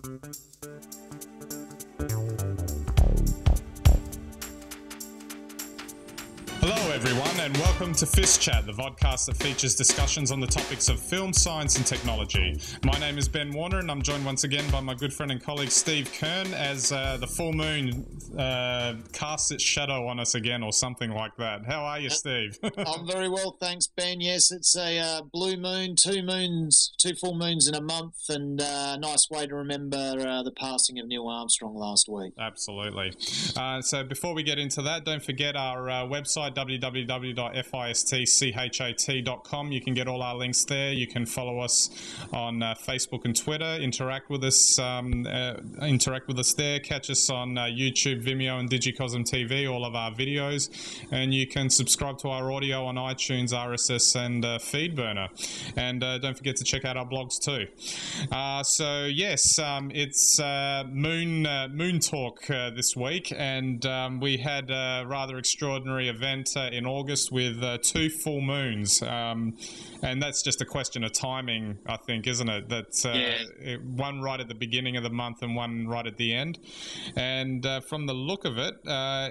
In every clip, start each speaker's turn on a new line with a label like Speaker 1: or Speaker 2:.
Speaker 1: Hello everyone and welcome to FiST Chat, the vodcast that features discussions on the topics of film, science and technology. My name is Ben Warner and I'm joined once again by my good friend and colleague Steve Kern as the full moon casts its shadow on us again or something like that. How are you, Steve?
Speaker 2: I'm very well, thanks, Ben. Yes, it's a blue moon, two full moons in a month, and a nice way to remember the passing of Neil Armstrong last week.
Speaker 1: Absolutely. So before we get into that, don't forget our website, www.fistchat.com. You can get all our links there. You can follow us on Facebook and Twitter. Interact with us there. Catch us on YouTube, Vimeo, and Digicosm TV. All of our videos, and you can subscribe to our audio on iTunes, RSS, and Feedburner. And don't forget to check out our blogs too. So yes, it's Moon Talk this week, and we had a rather extraordinary event in August with two full moons, and that's just a question of timing, I think, isn't it? That one right at the beginning of the month and one right at the end. And from the look of it,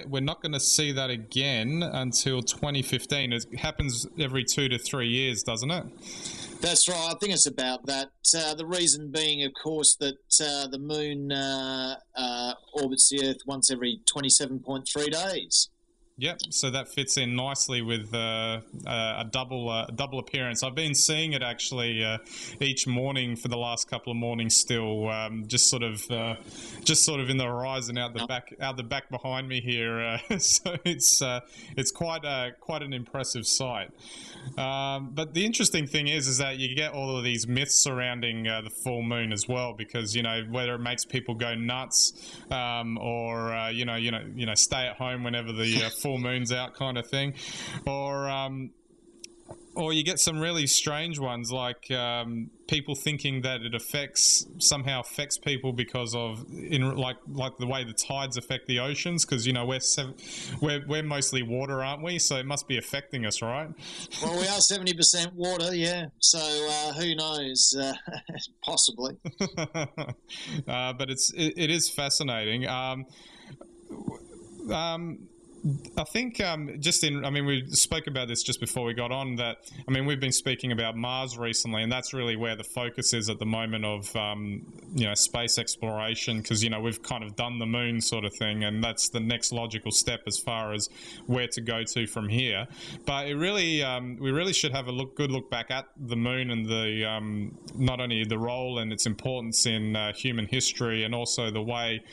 Speaker 1: we're not going to see that again until 2015. It happens every 2 to 3 years, doesn't it?
Speaker 2: That's right. I think it's about that. The reason being, of course, that the moon orbits the Earth once every 27.3 days.
Speaker 1: Yep, so that fits in nicely with a double appearance. I've been seeing it actually each morning for the last couple of mornings still, just sort of in the horizon out the back behind me here. So it's quite an impressive sight. But the interesting thing is that you get all of these myths surrounding the full moon as well, because whether it makes people go nuts or stay at home whenever the full moon's out kind of thing, or you get some really strange ones like people thinking that it somehow affects people because of like the way the tides affect the oceans, because we're mostly water, aren't we? So it must be affecting us, right?
Speaker 2: Well, we are 70% water, yeah. So who knows? Possibly.
Speaker 1: But it is fascinating. I think we spoke about this just before we got on, that, we've been speaking about Mars recently, and that's really where the focus is at the moment of, space exploration, because, we've kind of done the moon sort of thing, and that's the next logical step as far as where to go to from here. But it really, we really should have a good look back at the moon and the, not only the role and its importance in human history, and also the way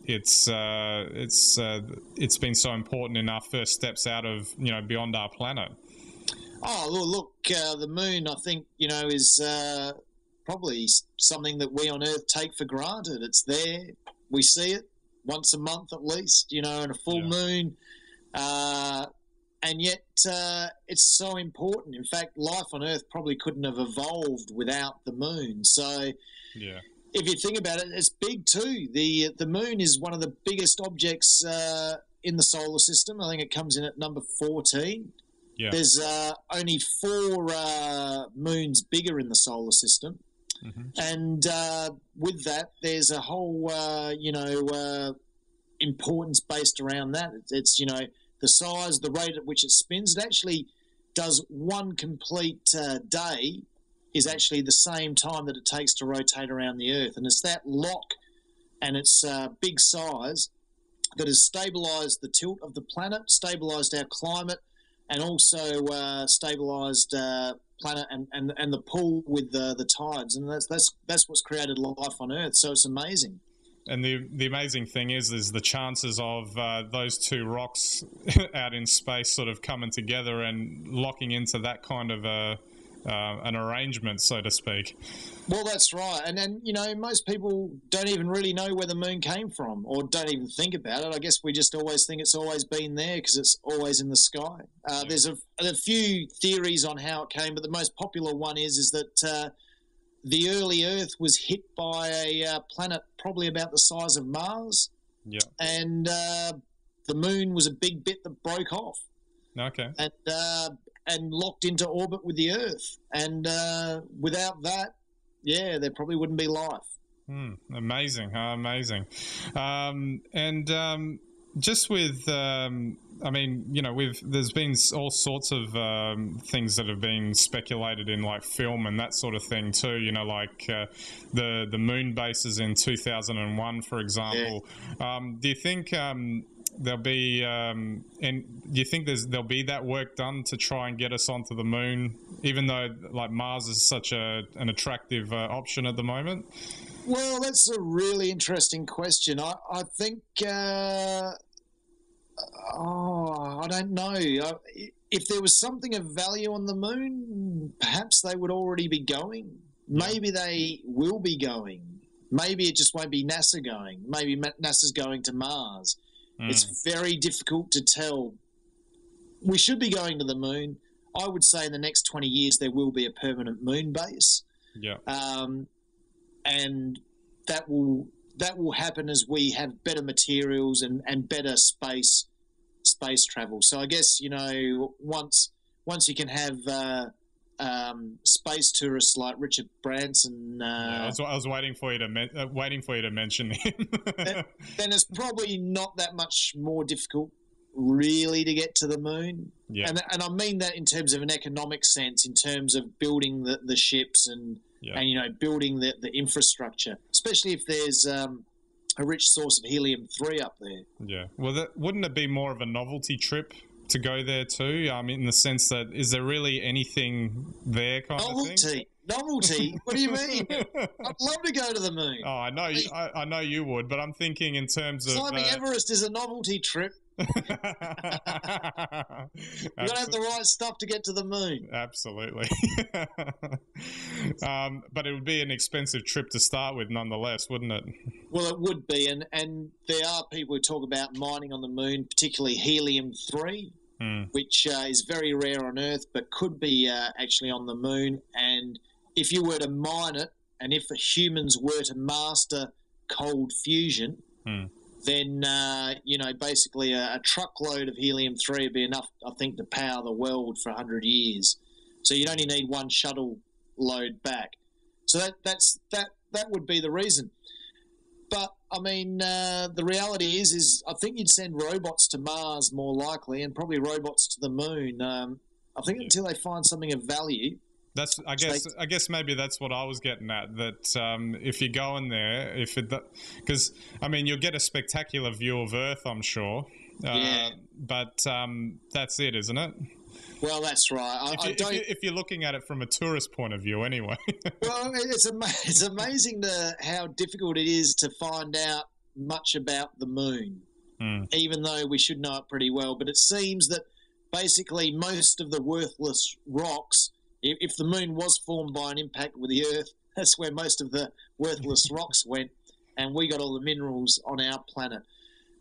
Speaker 1: it's been so important in our first steps out of beyond our planet.
Speaker 2: Oh, look, the moon, I think, is probably something that we on Earth take for granted. It's there. We see it once a month at least, in a full moon. And yet it's so important. In fact, life on Earth probably couldn't have evolved without the moon. So if you think about it, it's big too. The moon is one of the biggest objects in the solar system. I think it comes in at number 14. Yeah. There's only 4 moons bigger in the solar system. Mm-hmm. And with that, there's a whole, importance based around that. It's the size, the rate at which it spins. It actually does one complete day is actually the same time that it takes to rotate around the Earth. And it's that lock and its big size that has stabilised the tilt of the planet, stabilised our climate, and also stabilised planet and the pull with the tides. And that's what's created life on Earth. So it's amazing.
Speaker 1: And the amazing thing is the chances of those two rocks out in space sort of coming together and locking into that kind of an arrangement, so to speak.
Speaker 2: Well, that's right. And then, most people don't even really know where the moon came from, or don't even think about it. I guess we just always think it's always been there because it's always in the sky. There's a few theories on how it came, but the most popular one is that the early Earth was hit by a planet probably about the size of Mars. Yeah. And the moon was a big bit that broke off.
Speaker 1: Okay.
Speaker 2: And locked into orbit with the Earth. And without that, there probably wouldn't be life.
Speaker 1: Amazing, amazing. Just with, I mean, you know, there's been all sorts of things that have been speculated in, like film and that sort of thing too. You know, like the moon bases in 2001, for example. Yeah. Do you think there'll be, and do you think there'll be that work done to try and get us onto the moon, even though like Mars is such an attractive option at the moment?
Speaker 2: Well, that's a really interesting question. I think, I don't know. If there was something of value on the moon, perhaps they would already be going. Maybe they will be going. Maybe it just won't be NASA going. Maybe NASA's going to Mars. It's very difficult to tell. We should be going to the moon. I would say in the next 20 years there will be a permanent moon base.
Speaker 1: Yeah.
Speaker 2: And that will happen as we have better materials and better space travel. So I guess, you know, once you can have space tourists like Richard Branson.
Speaker 1: I was waiting for you to mention him.
Speaker 2: then it's probably not that much more difficult, really, to get to the moon.
Speaker 1: Yeah.
Speaker 2: And I mean that in terms of an economic sense, in terms of building the ships and you know, building the infrastructure, especially if there's a rich source of helium-3 up there.
Speaker 1: Yeah. Well, wouldn't it be more of a novelty trip to go there too? I mean, in the sense that, is there really anything there kind of thing?
Speaker 2: Novelty? What do you mean? I'd love to go to the moon.
Speaker 1: Oh, I know. I know you would, but I'm thinking in terms of
Speaker 2: climbing Everest is a novelty trip. You got to have the right stuff to get to the moon.
Speaker 1: Absolutely. But it would be an expensive trip to start with, nonetheless, wouldn't it?
Speaker 2: Well, it would be, and there are people who talk about mining on the moon, particularly helium-3, which is very rare on Earth, but could be actually on the moon. And if you were to mine it, and if humans were to master cold fusion, then, you know, basically a truckload of helium-3 would be enough, I think, to power the world for 100 years. So you'd only need one shuttle load back. So that would be the reason. But, I mean, the reality is I think you'd send robots to Mars more likely, and probably robots to the moon. I think until they find something of value.
Speaker 1: I guess maybe that's what I was getting at. That if you go in there, because I mean, you'll get a spectacular view of Earth, I'm sure. But that's it, isn't it?
Speaker 2: Well, that's right.
Speaker 1: If you're looking at it from a tourist point of view, anyway.
Speaker 2: Well, it's amazing how difficult it is to find out much about the moon, even though we should know it pretty well. But it seems that basically most of the worthless rocks, if the moon was formed by an impact with the Earth, that's where most of the worthless rocks went, and we got all the minerals on our planet.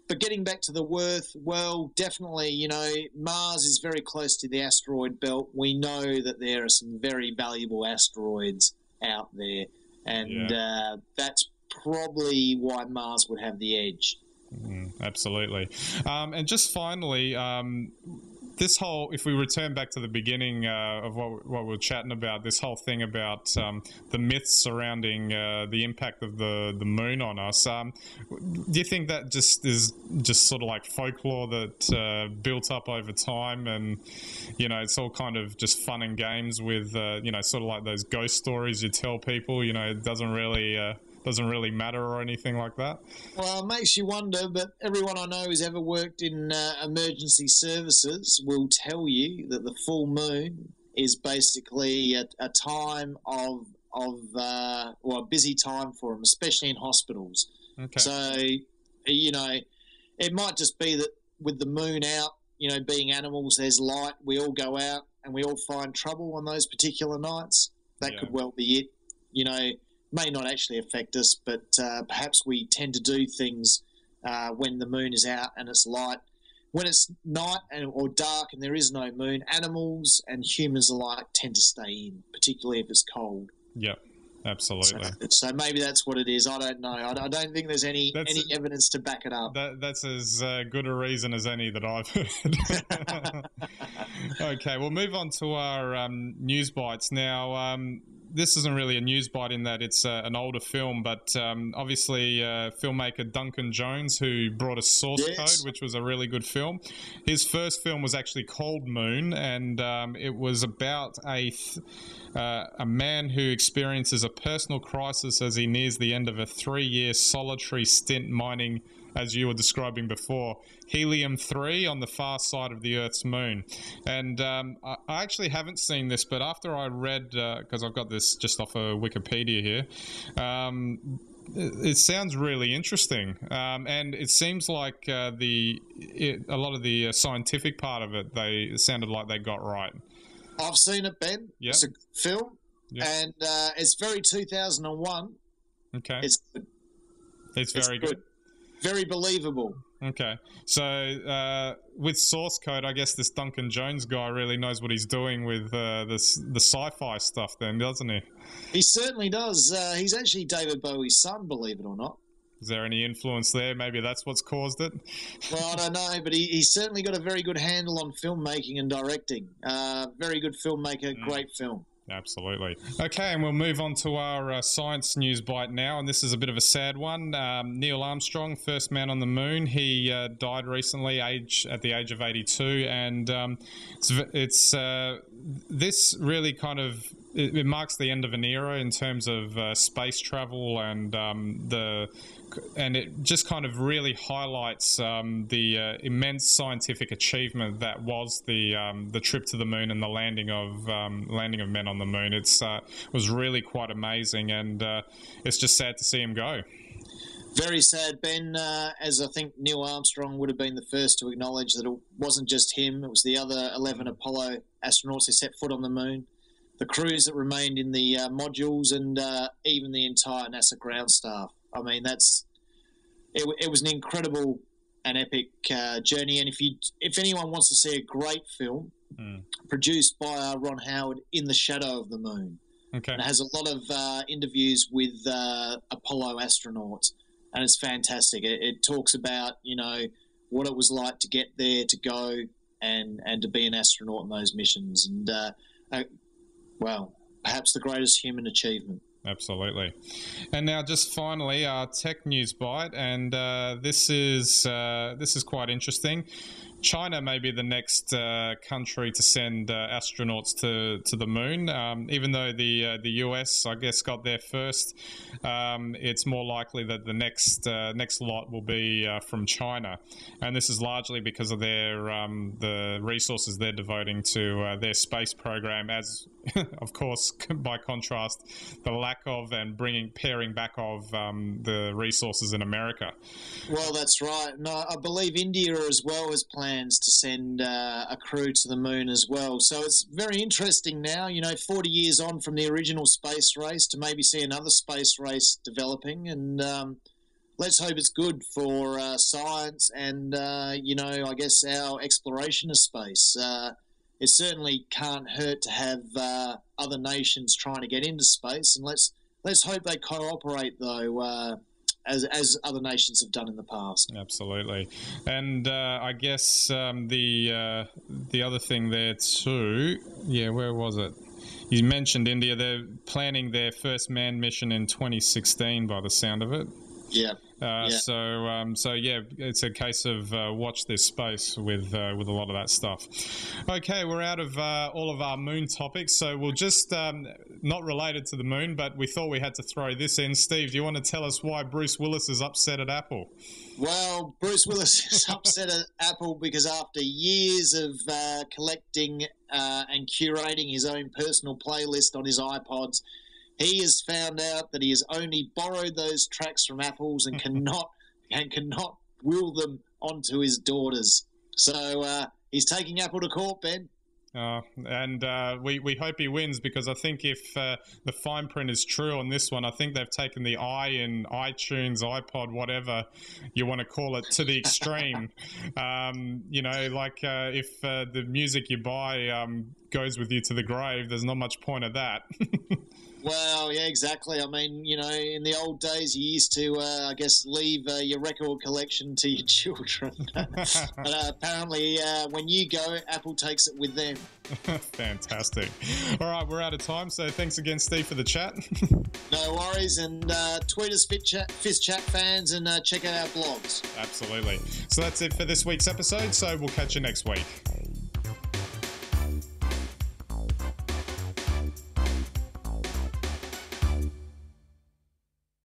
Speaker 2: But getting back to the worth, well, definitely, you know, Mars is very close to the asteroid belt. We know that there are some very valuable asteroids out there, and that's probably why Mars would have the edge.
Speaker 1: Absolutely. And just finally, this whole, if we return back to the beginning of what we were chatting about, this whole thing about the myths surrounding the impact of the moon on us, do you think that just is just sort of like folklore that built up over time, and, you know, it's all kind of just fun and games with, you know, sort of like those ghost stories you tell people, you know, it doesn't really matter or anything like that? Well,
Speaker 2: it makes you wonder, but everyone I know who's ever worked in emergency services will tell you that the full moon is basically a time of a busy time for them, especially in hospitals.
Speaker 1: Okay.
Speaker 2: So, you know, it might just be that with the moon out, you know, being animals, there's light, we all go out and we all find trouble on those particular nights. That could well be it. You know, may not actually affect us, but perhaps we tend to do things when the moon is out and it's light. When it's night or dark and there is no moon, animals and humans alike tend to stay in, particularly if it's cold.
Speaker 1: Yep, absolutely.
Speaker 2: So maybe that's what it is. I don't know. I don't think there's any evidence to back it up.
Speaker 1: That's as good a reason as any that I've heard. Okay, we'll move on to our news bites now. this isn't really a news bite in that it's an older film, but obviously filmmaker Duncan Jones, who brought us Source Code, which was a really good film. His first film was actually called Moon, and it was about a man who experiences a personal crisis as he nears the end of a 3-year solitary stint mining, as you were describing before, helium-3 on the far side of the Earth's moon. And I actually haven't seen this, but after I read, because I've got this just off of Wikipedia here, it sounds really interesting. And it seems like a lot of the scientific part of it sounded like they got right.
Speaker 2: I've seen it, Ben.
Speaker 1: Yep.
Speaker 2: It's a film,
Speaker 1: Yep.
Speaker 2: and it's very 2001.
Speaker 1: Okay.
Speaker 2: It's good.
Speaker 1: It's very good.
Speaker 2: Very believable.
Speaker 1: Okay. So with Source Code, I guess this Duncan Jones guy really knows what he's doing with the sci-fi stuff then, doesn't he?
Speaker 2: He certainly does. He's actually David Bowie's son, believe it or not.
Speaker 1: Is there any influence there? Maybe that's what's caused it?
Speaker 2: Well, I don't know, but he's certainly got a very good handle on filmmaking and directing. Very good filmmaker, great film.
Speaker 1: Absolutely. Okay, and we'll move on to our science news bite now, and this is a bit of a sad one. Neil Armstrong, first man on the moon, he died recently, at the age of 82, and this really kind of it marks the end of an era in terms of space travel, and it just kind of really highlights the immense scientific achievement that was the trip to the moon and the landing of men on the moon. It was really quite amazing, and it's just sad to see him go.
Speaker 2: Very sad, Ben, as I think Neil Armstrong would have been the first to acknowledge that it wasn't just him, it was the other 11 Apollo astronauts who set foot on the moon, the crews that remained in the modules, and even the entire NASA ground staff. I mean, it was an incredible and epic journey. And if anyone wants to see a great film produced by Ron Howard, In the Shadow of the Moon,
Speaker 1: okay,
Speaker 2: and it has a lot of interviews with Apollo astronauts, and it's fantastic. It talks about what it was like to get there, to go and to be an astronaut in those missions, and well, perhaps the greatest human achievement.
Speaker 1: Absolutely. And now just finally our tech news bite, and this is quite interesting. China may be the next country to send astronauts to the moon. Even though the US, I guess, got there first, it's more likely that the next lot will be from China, and this is largely because of the resources they're devoting to their space program, as of course, by contrast, the lack of and paring back of the resources in America.
Speaker 2: Well, that's right. And I believe India as well has plans to send a crew to the moon as well. So it's very interesting now, 40 years on from the original space race, to maybe see another space race developing. And let's hope it's good for science and, I guess our exploration of space. It certainly can't hurt to have other nations trying to get into space, and let's hope they cooperate, though, as other nations have done in the past.
Speaker 1: Absolutely. And I guess the other thing there too, where was it? You mentioned India. They're planning their first manned mission in 2016 by the sound of it.
Speaker 2: Yeah.
Speaker 1: So it's a case of watch this space with a lot of that stuff. Okay, we're out of all of our moon topics, so we'll just not related to the moon, but we thought we had to throw this in. Steve, do you want to tell us why Bruce Willis is upset at Apple?
Speaker 2: Well, Bruce Willis is upset at Apple because after years of collecting and curating his own personal playlist on his iPods, he has found out that he has only borrowed those tracks from Apple's and cannot will them onto his daughters. So he's taking Apple to court, Ben.
Speaker 1: And we hope he wins, because I think if the fine print is true on this one, I think they've taken the I in iTunes, iPod, whatever you want to call it, to the extreme. If the music you buy goes with you to the grave, there's not much point of that.
Speaker 2: Well, yeah, exactly. I mean, you know, in the old days, you used to, I guess, leave your record collection to your children. But apparently, when you go, Apple takes it with them.
Speaker 1: Fantastic. All right, we're out of time, so thanks again, Steve, for the chat.
Speaker 2: No worries, and tweet us FiST Chat fans, and check out our blogs.
Speaker 1: Absolutely. So that's it for this week's episode, so we'll catch you next week.